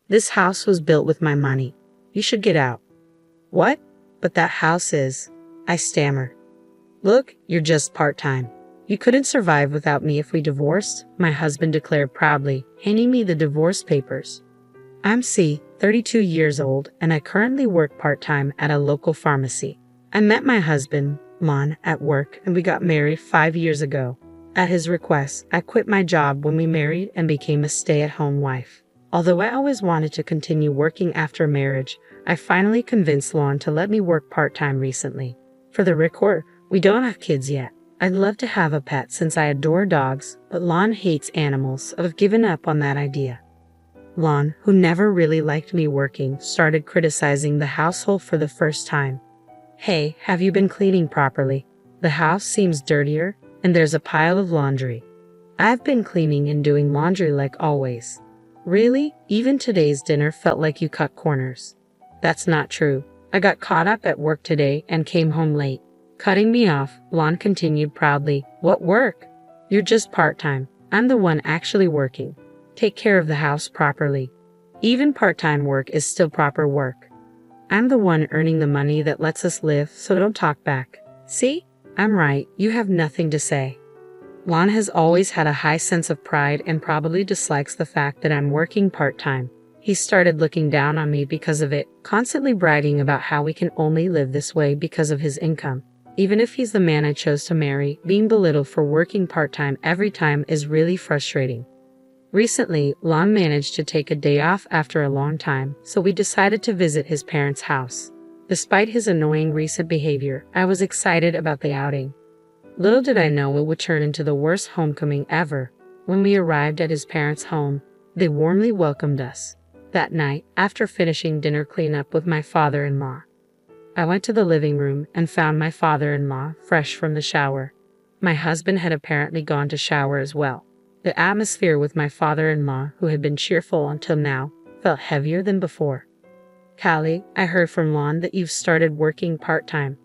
This house was built with my money. You should get out." "What? But that house is—" I stammered. "Look, you're just part-time. You couldn't survive without me if we divorced," my husband declared proudly, handing me the divorce papers. "I'm 32 years old, and I currently work part-time at a local pharmacy. I met my husband, Lon, at work, and we got married 5 years ago. At his request, I quit my job when we married and became a stay-at-home wife. Although I always wanted to continue working after marriage, I finally convinced Lon to let me work part-time recently. For the record, we don't have kids yet. I'd love to have a pet since I adore dogs, but Lon hates animals, so I've given up on that idea." Lon, who never really liked me working, started criticizing the household for the first time. "Hey, have you been cleaning properly? The house seems dirtier, and there's a pile of laundry." "I've been cleaning and doing laundry like always." "Really? Even today's dinner felt like you cut corners." "That's not true. I got caught up at work today and came home late." Cutting me off, Lon continued proudly, "What work? You're just part-time. I'm the one actually working. Take care of the house properly. Even part-time work is still proper work. I'm the one earning the money that lets us live, so don't talk back. See? I'm right, you have nothing to say." Lon has always had a high sense of pride and probably dislikes the fact that I'm working part-time. He started looking down on me because of it, constantly bragging about how we can only live this way because of his income. Even if he's the man I chose to marry, being belittled for working part-time every time is really frustrating. Recently, Lon managed to take a day off after a long time, so we decided to visit his parents' house. Despite his annoying recent behavior, I was excited about the outing. Little did I know it would turn into the worst homecoming ever. When we arrived at his parents' home, they warmly welcomed us. That night, after finishing dinner cleanup with my father-in-law, I went to the living room and found my father-in-law fresh from the shower. My husband had apparently gone to shower as well. The atmosphere with my father-in-law, who had been cheerful until now, felt heavier than before. "Callie, I heard from Lon that you've started working part-time."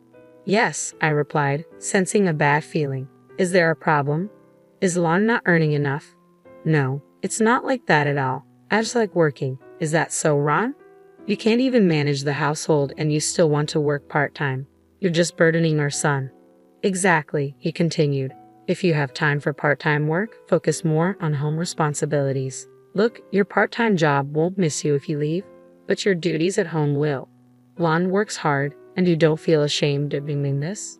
"Yes," I replied, sensing a bad feeling. "Is there a problem? Is Lon not earning enough?" "No, it's not like that at all. I just like working. Is that so, Ron? You can't even manage the household and you still want to work part-time. You're just burdening our son." "Exactly," he continued. "If you have time for part-time work, focus more on home responsibilities. Look, your part-time job won't miss you if you leave, but your duties at home will. Lon works hard, and you don't feel ashamed of doing this?"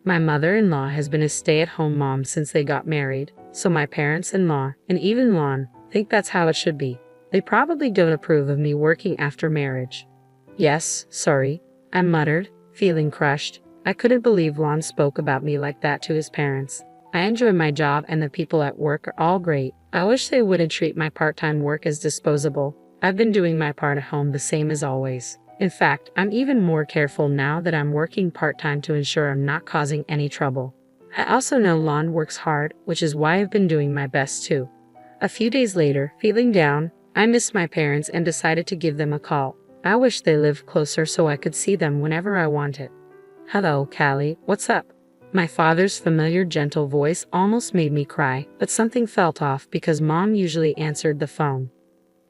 My mother-in-law has been a stay-at-home mom since they got married, so my parents-in-law, and even Lon, think that's how it should be. They probably don't approve of me working after marriage. "Yes, sorry," I muttered, feeling crushed. I couldn't believe Lon spoke about me like that to his parents. I enjoy my job and the people at work are all great. I wish they wouldn't treat my part-time work as disposable. I've been doing my part at home the same as always. In fact, I'm even more careful now that I'm working part-time to ensure I'm not causing any trouble. I also know Lon works hard, which is why I've been doing my best too. A few days later, feeling down, I missed my parents and decided to give them a call. I wish they lived closer so I could see them whenever I wanted. "Hello, Callie, what's up?" My father's familiar gentle voice almost made me cry, but something felt off because Mom usually answered the phone.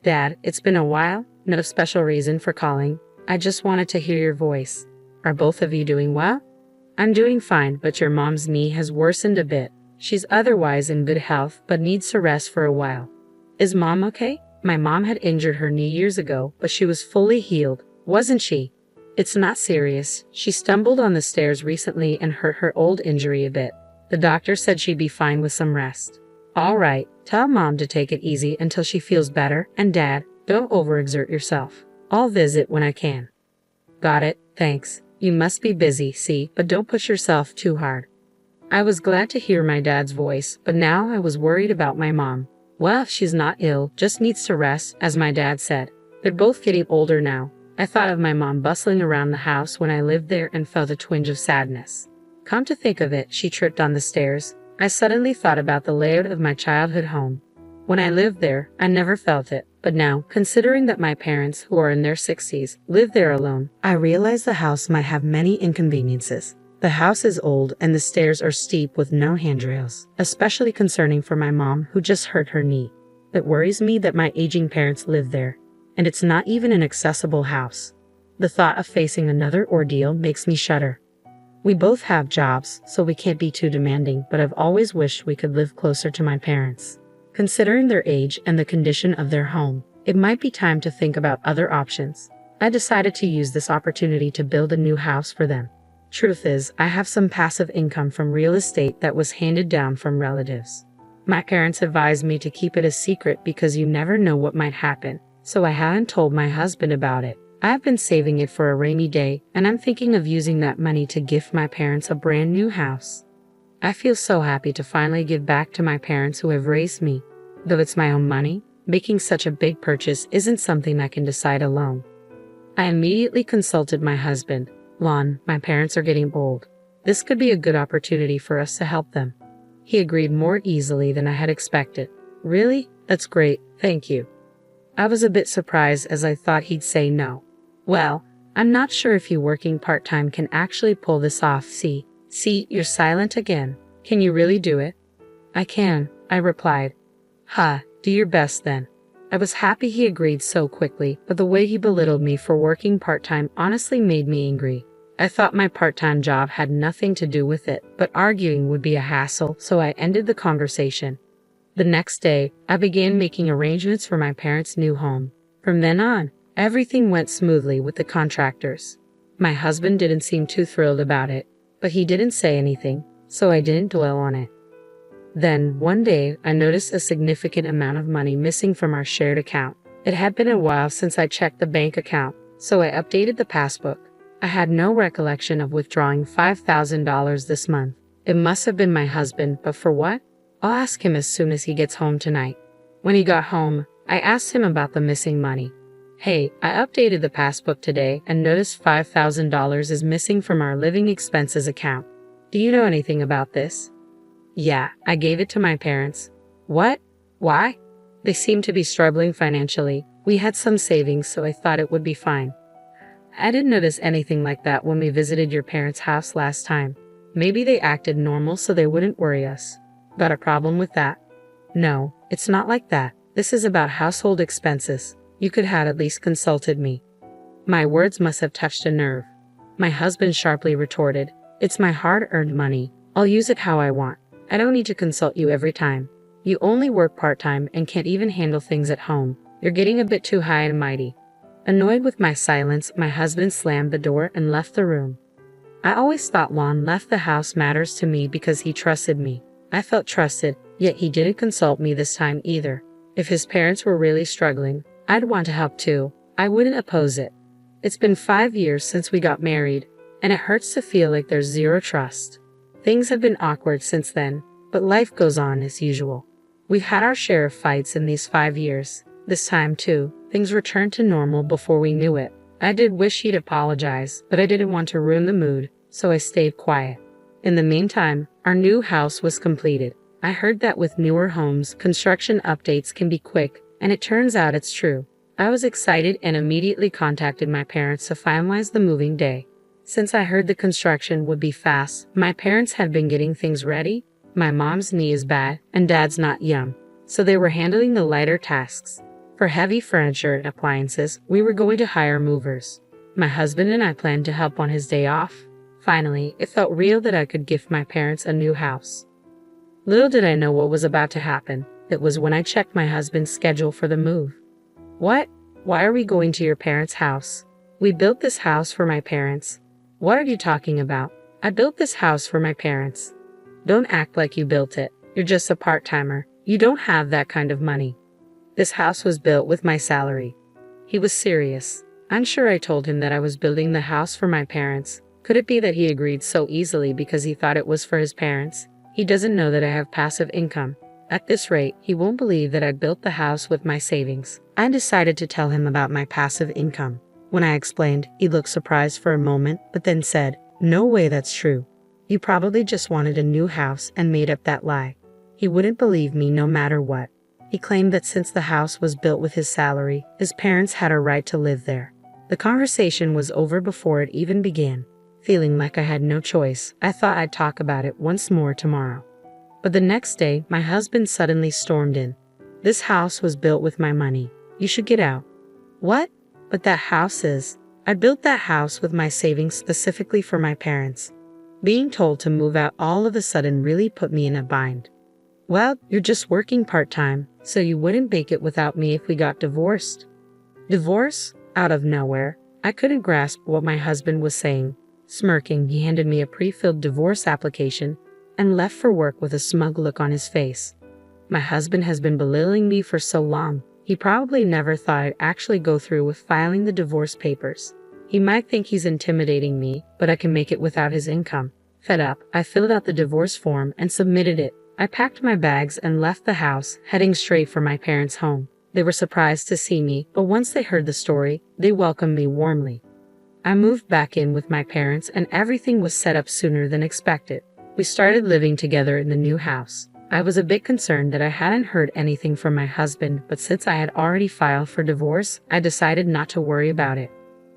"Dad, it's been a while. No special reason for calling. I just wanted to hear your voice. Are both of you doing well?" "I'm doing fine, but your mom's knee has worsened a bit. She's otherwise in good health, but needs to rest for a while." "Is Mom okay?" My mom had injured her knee years ago, but she was fully healed, wasn't she? "It's not serious. She stumbled on the stairs recently and hurt her old injury a bit. The doctor said she'd be fine with some rest." "All right, tell Mom to take it easy until she feels better, and Dad, don't overexert yourself. I'll visit when I can." "Got it, thanks. You must be busy, see, but don't push yourself too hard." I was glad to hear my dad's voice, but now I was worried about my mom. Well, if she's not ill, just needs to rest, as my dad said. They're both getting older now. I thought of my mom bustling around the house when I lived there and felt a twinge of sadness. Come to think of it, she tripped on the stairs. I suddenly thought about the layout of my childhood home. When I lived there, I never felt it, but now, considering that my parents, who are in their 60s, live there alone, I realize the house might have many inconveniences. The house is old and the stairs are steep with no handrails, especially concerning for my mom who just hurt her knee. It worries me that my aging parents live there. and it's not even an accessible house. The thought of facing another ordeal makes me shudder. We both have jobs, so we can't be too demanding, but I've always wished we could live closer to my parents. Considering their age and the condition of their home, it might be time to think about other options. I decided to use this opportunity to build a new house for them. Truth is, I have some passive income from real estate that was handed down from relatives. My parents advised me to keep it a secret because you never know what might happen, so I hadn't told my husband about it. I've been saving it for a rainy day, and I'm thinking of using that money to gift my parents a brand new house. I feel so happy to finally give back to my parents who have raised me. Though it's my own money, making such a big purchase isn't something I can decide alone. I immediately consulted my husband. Lon, my parents are getting old. This could be a good opportunity for us to help them. He agreed more easily than I had expected. Really? That's great, thank you. I was a bit surprised as I thought he'd say no. Well, I'm not sure if you working part-time can actually pull this off. See, you're silent again. Can you really do it? I can, I replied. Do your best then. I was happy he agreed so quickly, but the way he belittled me for working part-time honestly made me angry. I thought my part-time job had nothing to do with it, but arguing would be a hassle, so I ended the conversation. The next day, I began making arrangements for my parents' new home. From then on, everything went smoothly with the contractors. My husband didn't seem too thrilled about it, but he didn't say anything, so I didn't dwell on it. Then, one day, I noticed a significant amount of money missing from our shared account. It had been a while since I checked the bank account, so I updated the passbook. I had no recollection of withdrawing $5,000 this month. It must have been my husband, but for what? I'll ask him as soon as he gets home tonight. When he got home, I asked him about the missing money. Hey, I updated the passbook today and noticed $5,000 is missing from our living expenses account. Do you know anything about this? Yeah, I gave it to my parents. What? Why? They seem to be struggling financially. We had some savings, so I thought it would be fine. I didn't notice anything like that when we visited your parents' house last time. Maybe they acted normal so they wouldn't worry us. Got a problem with that? No, it's not like that. This is about household expenses. You could have at least consulted me. My words must have touched a nerve. My husband sharply retorted, It's my hard-earned money. I'll use it how I want. I don't need to consult you every time. You only work part-time and can't even handle things at home. You're getting a bit too high and mighty. Annoyed with my silence, my husband slammed the door and left the room. I always thought Lon left the house matters to me because he trusted me. I felt trusted, yet he didn't consult me this time either. If his parents were really struggling, I'd want to help too. I wouldn't oppose it. It's been 5 years since we got married, and it hurts to feel like there's zero trust. Things have been awkward since then, but life goes on as usual. We've had our share of fights in these 5 years. This time, too, things returned to normal before we knew it. I did wish he'd apologize, but I didn't want to ruin the mood, so I stayed quiet. In the meantime, our new house was completed. I heard that with newer homes, construction updates can be quick, and it turns out it's true. I was excited and immediately contacted my parents to finalize the moving day. Since I heard the construction would be fast, my parents had been getting things ready. My mom's knee is bad, and dad's not young, so they were handling the lighter tasks. For heavy furniture and appliances, we were going to hire movers. My husband and I planned to help on his day off. Finally, it felt real that I could gift my parents a new house. Little did I know what was about to happen. It was when I checked my husband's schedule for the move. What? Why are we going to your parents' house? We built this house for my parents. What are you talking about? I built this house for my parents. Don't act like you built it. You're just a part-timer. You don't have that kind of money. This house was built with my salary. He was serious. I'm sure I told him that I was building the house for my parents. Could it be that he agreed so easily because he thought it was for his parents? He doesn't know that I have passive income. At this rate, he won't believe that I built the house with my savings. I decided to tell him about my passive income. When I explained, he looked surprised for a moment, but then said, No way that's true. You probably just wanted a new house and made up that lie. He wouldn't believe me no matter what. He claimed that since the house was built with his salary, his parents had a right to live there. The conversation was over before it even began. Feeling like I had no choice, I thought I'd talk about it once more tomorrow. But the next day, my husband suddenly stormed in. This house was built with my money. You should get out. What? But that house is. I built that house with my savings specifically for my parents. Being told to move out all of a sudden really put me in a bind. Well, you're just working part-time, so you wouldn't make it without me if we got divorced. Divorce? Out of nowhere. I couldn't grasp what my husband was saying. Smirking, he handed me a pre-filled divorce application and left for work with a smug look on his face. My husband has been belittling me for so long, he probably never thought I'd actually go through with filing the divorce papers. He might think he's intimidating me, but I can make it without his income. Fed up, I filled out the divorce form and submitted it. I packed my bags and left the house, heading straight for my parents' home. They were surprised to see me, but once they heard the story, they welcomed me warmly. I moved back in with my parents and everything was set up sooner than expected. We started living together in the new house. I was a bit concerned that I hadn't heard anything from my husband, but since I had already filed for divorce, I decided not to worry about it.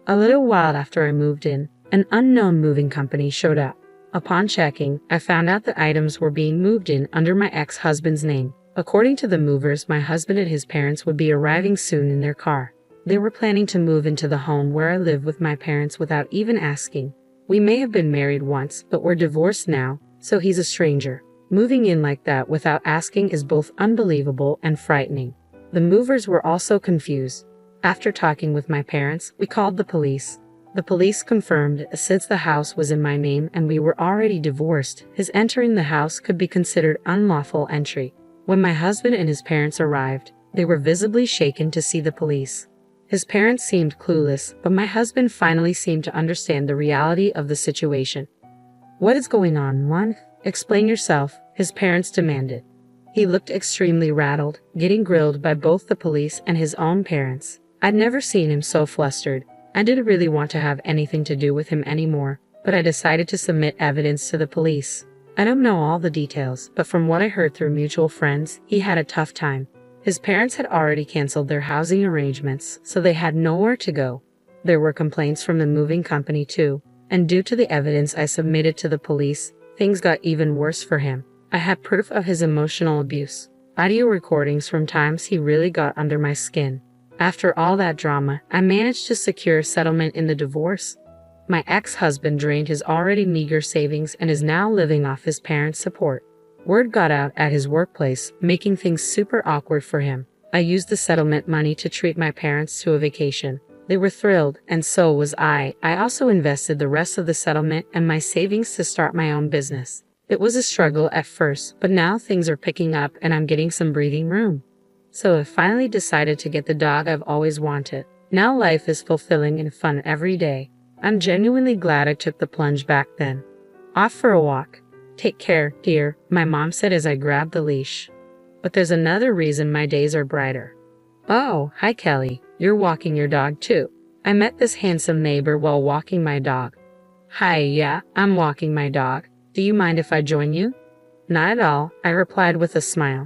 A little while after I moved in, an unknown moving company showed up. Upon checking, I found out the items were being moved in under my ex-husband's name. According to the movers, my husband and his parents would be arriving soon in their car. They were planning to move into the home where I live with my parents without even asking. We may have been married once, but we're divorced now, so he's a stranger. Moving in like that without asking is both unbelievable and frightening. The movers were also confused. After talking with my parents, we called the police. The police confirmed that since the house was in my name and we were already divorced, his entering the house could be considered unlawful entry. When my husband and his parents arrived, they were visibly shaken to see the police. His parents seemed clueless, but my husband finally seemed to understand the reality of the situation. "What is going on, Juan? Explain yourself," his parents demanded. He looked extremely rattled, getting grilled by both the police and his own parents. I'd never seen him so flustered. I didn't really want to have anything to do with him anymore, but I decided to submit evidence to the police. I don't know all the details, but from what I heard through mutual friends, he had a tough time. His parents had already canceled their housing arrangements, so they had nowhere to go. There were complaints from the moving company too, and due to the evidence I submitted to the police, things got even worse for him. I had proof of his emotional abuse, audio recordings from times he really got under my skin. After all that drama, I managed to secure a settlement in the divorce. My ex-husband drained his already meager savings and is now living off his parents' support. Word got out at his workplace, making things super awkward for him. I used the settlement money to treat my parents to a vacation. They were thrilled, and so was I. I also invested the rest of the settlement and my savings to start my own business. It was a struggle at first, but now things are picking up and I'm getting some breathing room. So I finally decided to get the dog I've always wanted. Now life is fulfilling and fun every day. I'm genuinely glad I took the plunge back then. Off for a walk. "Take care, dear," my mom said as I grabbed the leash. But there's another reason my days are brighter. "Oh, hi Kelly. You're walking your dog too." I met this handsome neighbor while walking my dog. "Hi, yeah, I'm walking my dog. Do you mind if I join you?" "Not at all," I replied with a smile.